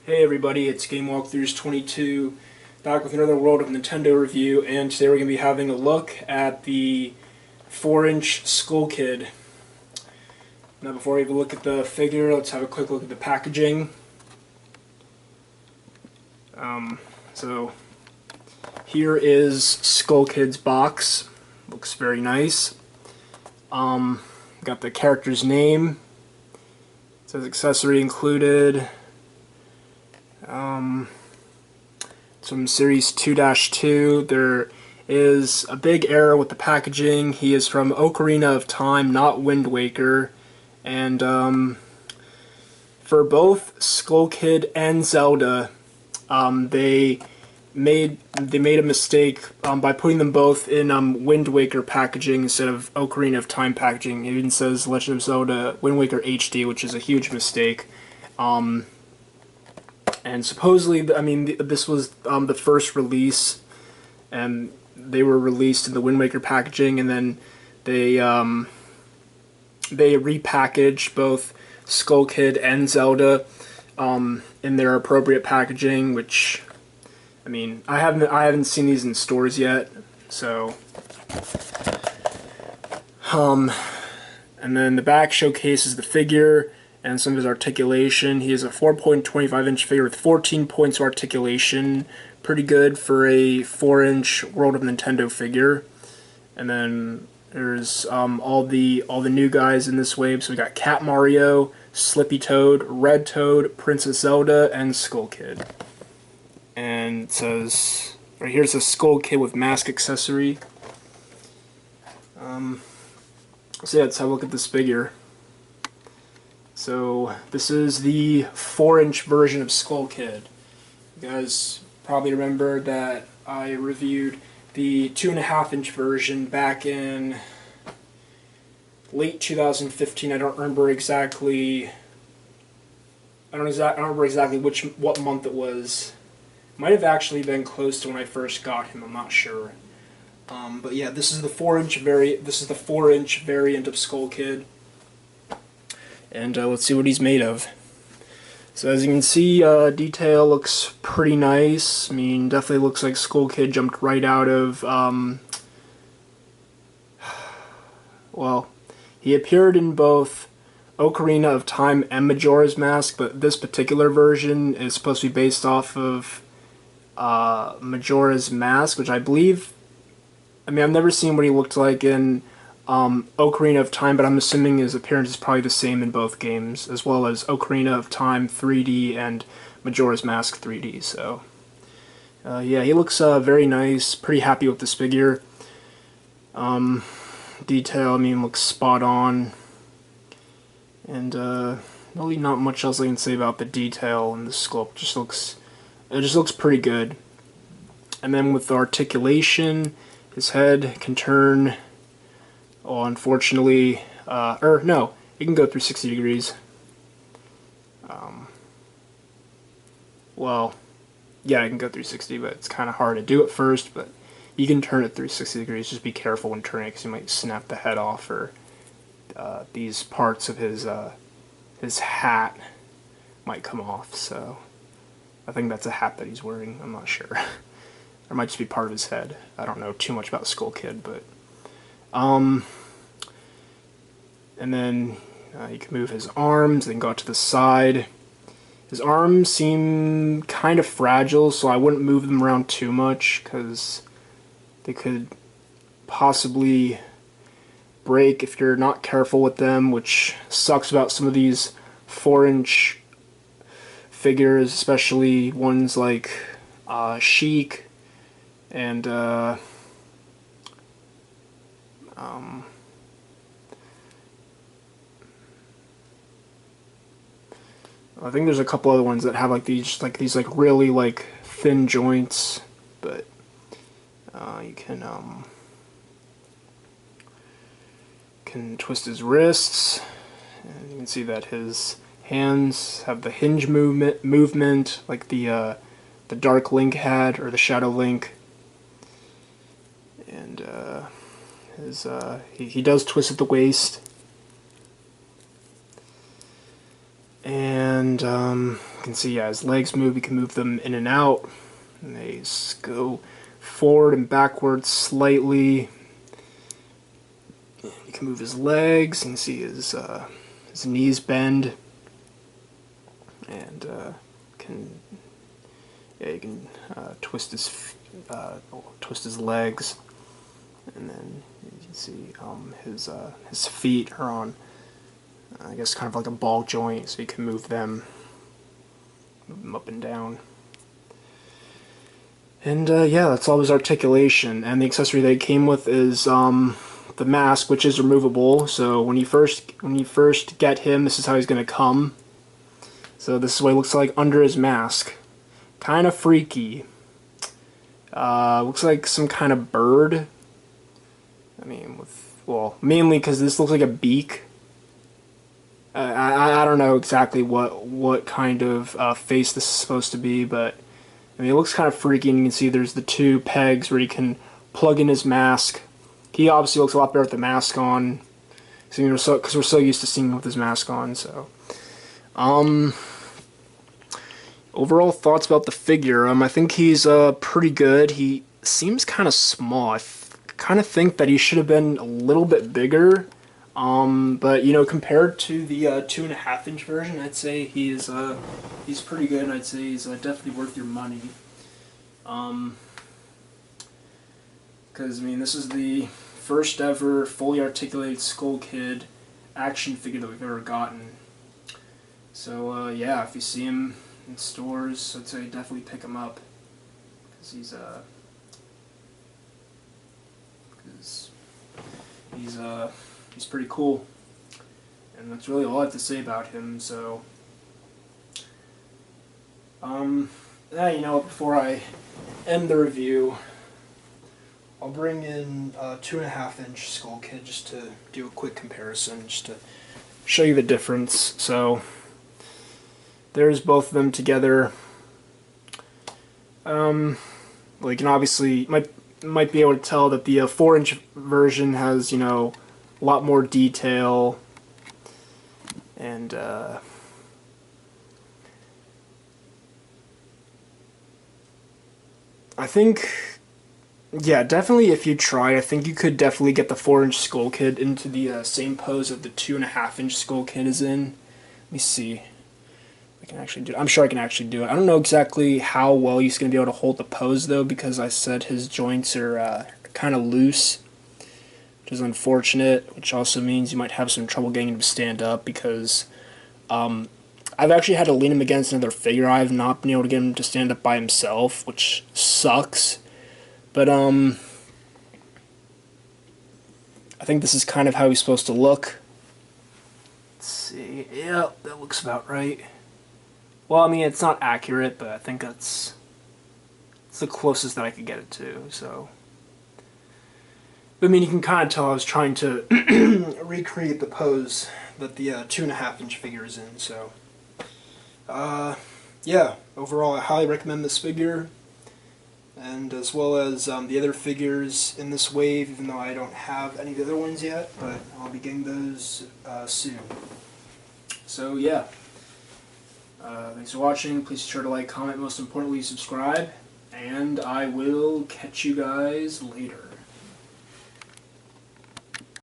Hey everybody, it's Game Walkthroughs 22, back with another World of Nintendo review, and today we're going to be having a look at the 4-inch Skull Kid. Now before we have a look at the figure, let's have a quick look at the packaging. So here is Skull Kid's box. Looks very nice. Got the character's name. It says accessory included. From Series 2-2, there is a big error with the packaging. He is from Ocarina of Time, not Wind Waker. And for both Skull Kid and Zelda, they made a mistake by putting them both in Wind Waker packaging instead of Ocarina of Time packaging. It even says Legend of Zelda Wind Waker HD, which is a huge mistake. And supposedly, I mean, this was the first release, and they were released in the Wind Waker packaging, and then they repackaged both Skull Kid and Zelda in their appropriate packaging. Which, I mean, I haven't seen these in stores yet, so. And then the back showcases the figure and some of his articulation. He is a 4.25-inch figure with 14 points of articulation. Pretty good for a 4-inch World of Nintendo figure. And then there's all the new guys in this wave. So we got Cat Mario, Slippy Toad, Red Toad, Princess Zelda, and Skull Kid. And it says right here's a Skull Kid with mask accessory. So yeah, let's have a look at this figure. So this is the 4-inch version of Skull Kid. You guys probably remember that I reviewed the 2.5-inch version back in late 2015. I don't remember exactly. I don't remember exactly what month it was. Might have actually been close to when I first got him. I'm not sure. But yeah, this is the 4-inch variant of Skull Kid. And let's see what he's made of. So as you can see, detail looks pretty nice. I mean, definitely looks like Skull Kid jumped right out of, well, he appeared in both Ocarina of Time and Majora's Mask, but this particular version is supposed to be based off of Majora's Mask, which I believe, I mean, I've never seen what he looked like in Ocarina of Time, but I'm assuming his appearance is probably the same in both games, as well as Ocarina of Time 3D and Majora's Mask 3D. So, yeah, he looks very nice. Pretty happy with this figure. Detail, I mean, looks spot on. And really not much else I can say about the detail and the sculpt. It just looks pretty good. And then with the articulation, his head can turn. Oh, unfortunately, no, it can go through 60 degrees. Well, yeah, it can go through 60, but it's kind of hard to do at first, but you can turn it through 60 degrees. Just be careful when turning it, because you might snap the head off, or these parts of his hat might come off, so I think that's a hat that he's wearing. I'm not sure. Or it might just be part of his head. I don't know too much about Skull Kid, but and then you can move his arms, then go out to the side. His arms seem kind of fragile, so I wouldn't move them around too much, because they could possibly break if you're not careful with them, which sucks about some of these 4-inch figures, especially ones like Sheik and I think there's a couple other ones that have these really thin joints, but you can twist his wrists, and you can see that his hands have the hinge movement like the Dark Link had, or the Shadow Link, and he does twist at the waist. And you can see, yeah, his legs move. You can move them in and out. And they go forward and backwards slightly. You can move his legs. You can see his knees bend. And you can twist his legs. And then you can see his feet are on, I guess, kind of like a ball joint, so you can move them up and down. And yeah, that's all his articulation. And the accessory they came with is the mask, which is removable. So when you first get him, this is how he's gonna come. So this is what he looks like under his mask. Kind of freaky. Looks like some kind of bird. I mean, mainly because this looks like a beak. I don't know exactly what kind of face this is supposed to be, but I mean, it looks kind of freaky, and you can see there's the two pegs where you can plug in his mask. He obviously looks a lot better with the mask on, because we're so used to seeing him with his mask on. So, overall thoughts about the figure. I think he's pretty good. He seems kind of small. I kind of think that he should have been a little bit bigger. But you know, compared to the 2.5-inch version, I'd say he's pretty good, and I'd say he's definitely worth your money. Because I mean, this is the first ever fully articulated Skull Kid action figure that we've ever gotten. So yeah, if you see him in stores, I'd say definitely pick him up, because he's pretty cool, and that's really all I have to say about him. So, yeah, you know, before I end the review, I'll bring in a 2.5-inch Skull Kid just to do a quick comparison, just to show you the difference. So, there's both of them together. Well, you can obviously might be able to tell that the 4-inch version has, you know, a lot more detail, and I think, yeah, definitely if you try, I think you could definitely get the 4-inch Skull Kid into the same pose that the 2.5-inch Skull Kid is in. Let me see. I can actually do it. I'm sure I can actually do it. I don't know exactly how well he's going to be able to hold the pose, though, because I said his joints are kind of loose, which is unfortunate, which also means you might have some trouble getting him to stand up, because I've actually had to lean him against another figure. I have not been able to get him to stand up by himself, which sucks. But I think this is kind of how he's supposed to look. Let's see. Yeah, that looks about right. Well, I mean, it's not accurate, but I think it's the closest that I could get it to, so. But I mean, you can kind of tell I was trying to recreate the pose that the 2.5-inch figure is in, so. Yeah, overall, I highly recommend this figure, and as well as the other figures in this wave, even though I don't have any of the other ones yet, but I'll be getting those soon. So, yeah. Thanks for watching. Please be sure to like, comment, most importantly, subscribe, and I will catch you guys later.